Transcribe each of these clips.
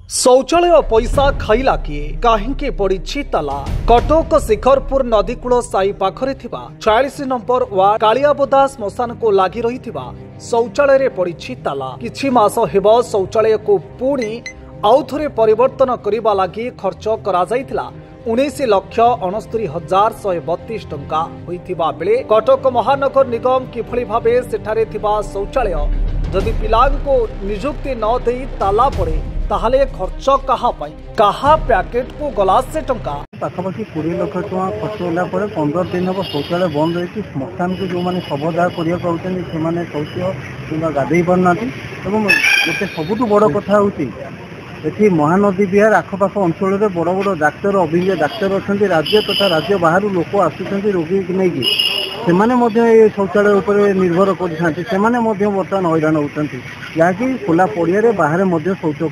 शौचालय पैसा खाइला किए काहिंके पड़ी ताला कटक शिखरपुर नदीकूल साई पाखरे 46 नंबर वार्ड कालियाबोदा श्मशान को लगी रही शौचालय पड़ी ताला किछि मास हेब शौचालय को पुणी आउ थे परिवर्तन करने लगी खर्च करा 19,69,132 टंका होइथिबा बेले कटक महानगर निगम किभली भाबे सेठारे थिबा शौचालय जदि पिलांको नियुक्ति न देई ताला पड़े ताहले खर्च कहा पैकेट को गला से टंका पाखापाखि 20 लाख टका खर्च होला पर 15 दिन हम शौचालय बंद रही श्मशान को जो मैंने शवदाह करा शौच कि गाधे पारना गोटे सबुठ बड़ कथा हूँ ये महानदी विहार आखपाख अंचल में बड़ बड़ डाक्तर अभिज्ञ डाक्तर अच्छा राज्य तथा राज्य बाहर लोक आसुच्च रोगी नहीं से शौचालय उपर निर्भर करते बर्तमान हैरान होती जहाँकि खोला पड़िया बाहर शौच कर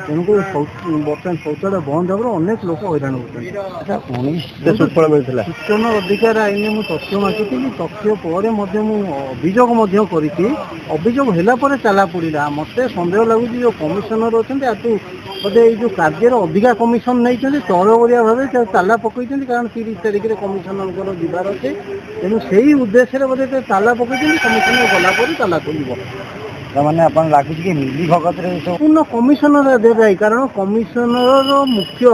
तेणुक बर्तमान शौचालय बंद हो अनेक लोक हैरान होती सूचना अधिकार आईन मुझे तथ्य मागिली तथ्य पर अभियोग अभियोग है चला पड़ा मत सन्देह लगुच जो कमिशनर अच्छा बोधे ये कार्य अधिका कमिशन नहीं तौरबरिया भाव ताला पकई कारण 30 तारिख में कमिशनर जीवार अच्छे तेणु से ही उद्देश्य बोधे ताला पकई कमिशनर गलापर ताला खोल मैंने आप लगुच कि मिली भगत पूर्ण कमिशनर देवे कारण कमिशनर मुख्य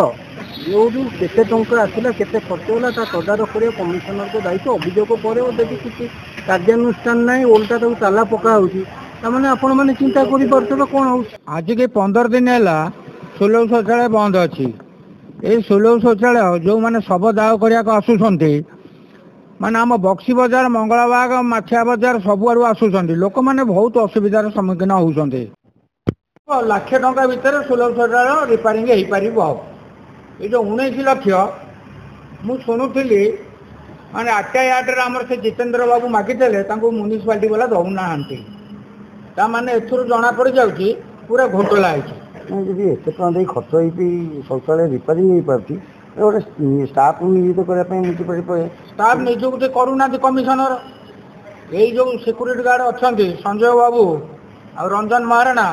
जो केते टंका आसला केते खर्च होला तदारख कर कमिशनर को दायित्व अभियोग पर देखिए किसी कार्यानुष्ठान ना ओल्टा तक ताला पका होने आपण मैंने चिंता कर कौन हो आज के 15 दिन है सुलभ शौचालय बंद अच्छी ये सुलभ शौचालय जो मैंने शव दाह करने आसुंच माने आम बक्सी बजार मंगलबाग माछिया बजार सबुआड़ आसुंच लोक मैंने बहुत असुविधार सम्मुखीन होती लाख टंका भितर सुलभ शौचालय रिपेयरिंग हो पार ये जो 19 लाख मु शुणुली माने आट्याटे आमर से जितेंद्र बाबू मागिदे म्यूनिसिपालिटी वाला दौना ताने एथुर जना पड़ जाऊँगी पूरा घोटला है एत खर्च हो शौचालय रिपेयरिंग हो पार्टी गोटे स्टाफ नियुक्त करने स्टाफ नियुक्त करूना कमिशनर यही जो सिक्यूरीटी गार्ड अच्छा संजय बाबू आ रंजन महाराणा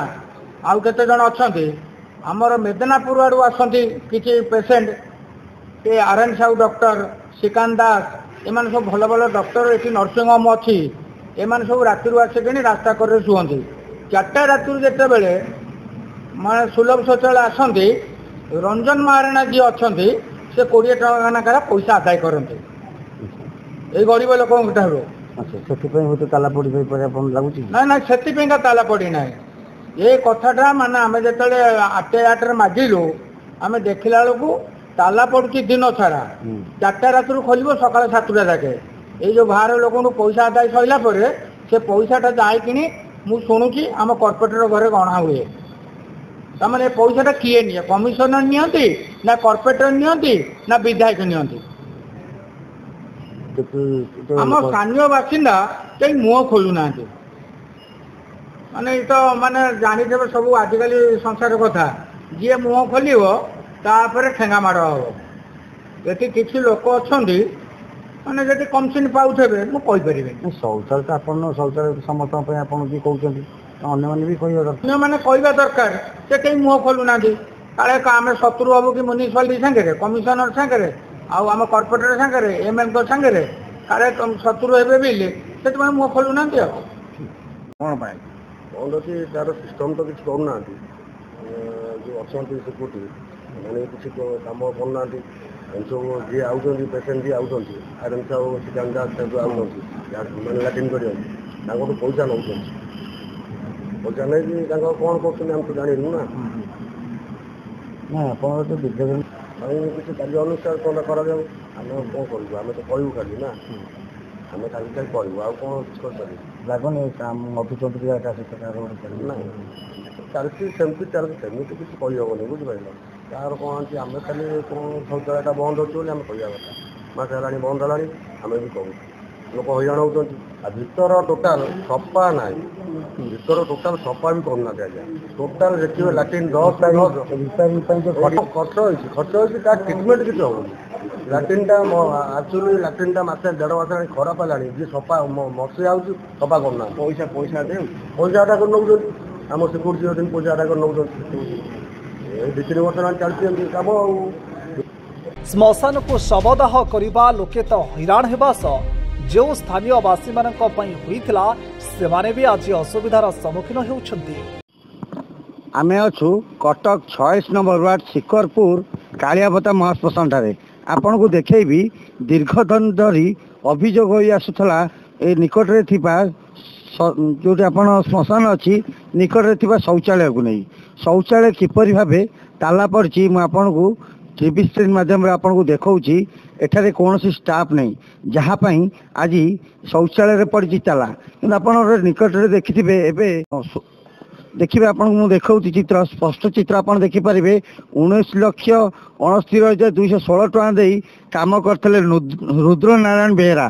आउ केते जन अच्छा आमर मेदनापुर आड़ू आसती किसी पेसेंट ये आरएन साहू डॉक्टर श्रीकांत दास एम सब भल भल डॉक्टर ये नर्सिंग होम अच्छी एम सब राति आसिक रास्ता कर शुअती 4टा राति जिते बड़े मैं सुलभ शौचालय आसती रंजन महाराणा जी अच्छा से 20 टका पैसा आदाय करते ये गरीब लोक ताला पड़ी लगुच ना ना से ताला पड़ी ना ये कथाटा माने आम जो आटे मागिलु आम देखला बेलू ताला पड़ुची दिन सारा 4टा राति खोल सका 7टा जाके ये जो बाहर लोक पैसा आदाय सरला से पैसाटा जाकि मुझे शुणुची आम कॉर्पोरेटर घरे गणा हुए तमाने पैसाटा किए निये कमिशनर नियंती ना कॉर्पोरेटर नियंती ना विधायक नियंती आम स्थानीय बासिंदा कहीं मुह खोलु ना माने तो माने जानी देव सब आजिकल संसार कथा जी मुह खोल ठेंगा माड़ हम ये किसी लोक अच्छा मैंने जब कमिशन पाऊे मुझे शौचालय आप शौचालय समस्त जी कहते मैंने कहवा दरकार से कहीं मुह खोलुना काले आम शत्रु हबू कि म्यूनिसिपालिटी सांगे कमिशनर सांगे आम कॉर्पोरेटर सांगे एमएल सांगे काले शत्रु हे बिल से मुह खोलुना कौन बंद अच्छी तार सिस्टम तो किसी करना जो अच्छा सिक्यूरीटी मैंने किसी कम करना सब जी आउट पेसेंट जी आउट आरएम साहब श्रीकांत दास मैंने लाट्रिन कर पैसा नौ पैसा नहीं कौन कर हम तो जानू ना ना आप किसी कार्य अनुसार कौन करा आम कौन करूँ आम तो कहूँ खाली ना आम खाली खाली कहूँ आ कौन कर लगन मधुचंद्रिया ना चलती सेमती चलती सेमती किसी कहीहबनी बुझिपार तार कौन अच्छी आम खाली कौन शौचालयटा बंद अच्छे आम कह मास है बंद है आम भी कहूँ लोक हैरान होती भर टोटाल सफा ना भर टोटाल सफा भी करना आज्ञा टोटाल देखिए लाट्रिन 10 खर्च हो ट्रिटमेंट किसी हम लाट्रिनटा एक्चुअली लाट्रिनटा मसे 1.5 मास खराब है जी सफा मसी आ सफा करना पैसा पैसाटा कर नौ आम सिक्यूरीटी पैसा कर नौ ଦୁଇ ବର୍ଷ ଚାଲିଛି କାମ ଆଉ ଶ୍ମଶାନ को शवदाह करने लोके तो हैरान होगा सह जो स्थानीय बासी होता से भी आज असुविधार सम्मुखीन होती। आमे अच्छु कटक 26 नंबर वार्ड शिकरपुर कालियाबता महाश्मशान ठारे आपण को देखी दीर्घ दिन धरी अभियोग हो आसूला ए निकट रे थिबा जो श्मशान अच्छी निकट रे थिबा शौचालय को नहीं शौचालय किपरि भाबे ताला पड़ची मु आपन को टीवी स्क्रीन माध्यम रे आपन को देखौची एठारे कौन स्टाफ नहीं जहाँपाई आज शौचालय पड़ी ताला कि आप निकट में देखिथे देखिए आपको देखा चित्र स्पष्ट चित्र आप देखिपारे 19,69,216 टଙ୍କା दे काम करते रुद्र नारायण बेहरा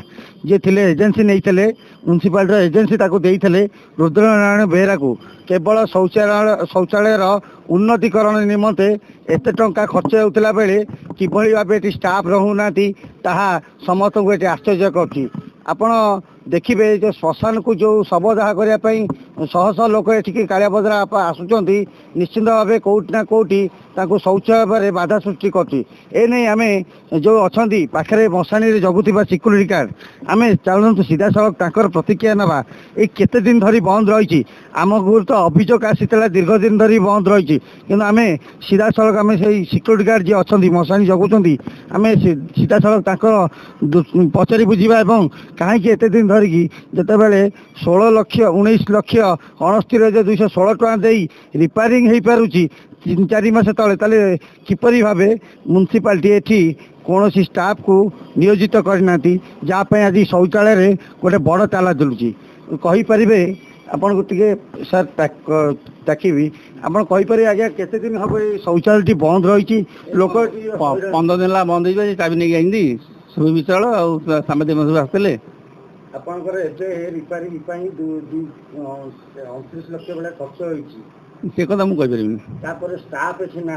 जी थे एजेंसी नहीं थे म्युनिसिपालिटी एजेंसी देते रुद्र नारायण बेहरा को केवल शौचालय उन्नतीकरण निमंते एत टंका खर्च होता बेले किभली भाव ये स्टाफ रहूना समस्त को ये आश्चर्य कर आपण देखिए जो श्मशान को जो शवदाह करने शह शह लोक ये कालियाबदा आसुँच निश्चिंत भाव कौटि ना कौटि शौचालय बाधा सृष्टि करने आम जो अच्छा पाखे मशाणी जगुवा सिक्यूरीटी गार्ड आम चलु सीधा सड़क तर प्रतिक्रिया नवा ये केते दिन धरी बंद रही आम तो अभियोग आसीला दीर्घ दिन धरी बंद रही कि आम सीधा सड़क आम से सिक्यूरीटी गार्ड जी अच्छा मशाणी जगुंट आम सीधा सड़क पचारि बुझा और कहीं एत दिन धरिकी जिते बड़े 16,19,69,216 टଙ୍କା देई रिपेयरिंग हो पारुची 3-4 मास तले किपरि भाव म्युनिसिपालिटी एठी कौन स्टाफ को नियोजित करना जहाँपाई आज शौचालय गोटे बड़ ताला झुलुची कहींपारे आपन को टिके सर ताकि आप कहींपारे आज्ञा केते दिन हम शौचालय बंद रही लोक 15 दिन बंद हो चाबी नहीं आई सब विचार सामाजिक सब आसते आपंकर रिपेयरिंग 29 लाख भाई खर्च होती से कथा मुझे स्टाफ अच्छी ना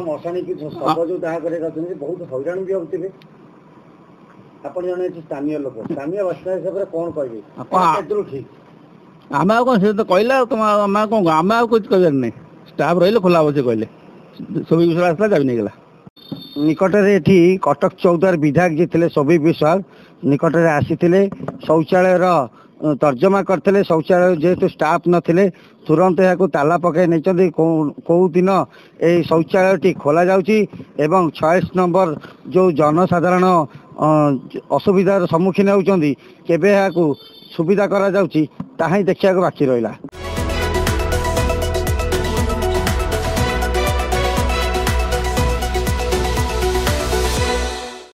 मशाणी की शव जो दाह कर बहुत हैरान भी होते आप जन स्थानीय लोक स्थानीय बासिंदा हिसाब से कौन कहे ठीक आम कौन से तो कहला तुम आम कौन आम कुछ कह नहीं स्टाफ रही खोला से कहले सब विश्वास आसला चाबी नहीं गला निकट में ये कटक 14 विधायक जी थे सबी विश्वास निकट में आसी शौचालय तर्जमा करते शौचालय जेहेतु स्टाफ नथिले तुरंत यह ताला पकई नहीं कौ दिन ये शौचालय खोला जाउची एवं 26 नंबर जो जनसाधारण असुविधार सम्मुखीन होती केबे सुविधा करा जाउची ताहा देखा बाकी रहा।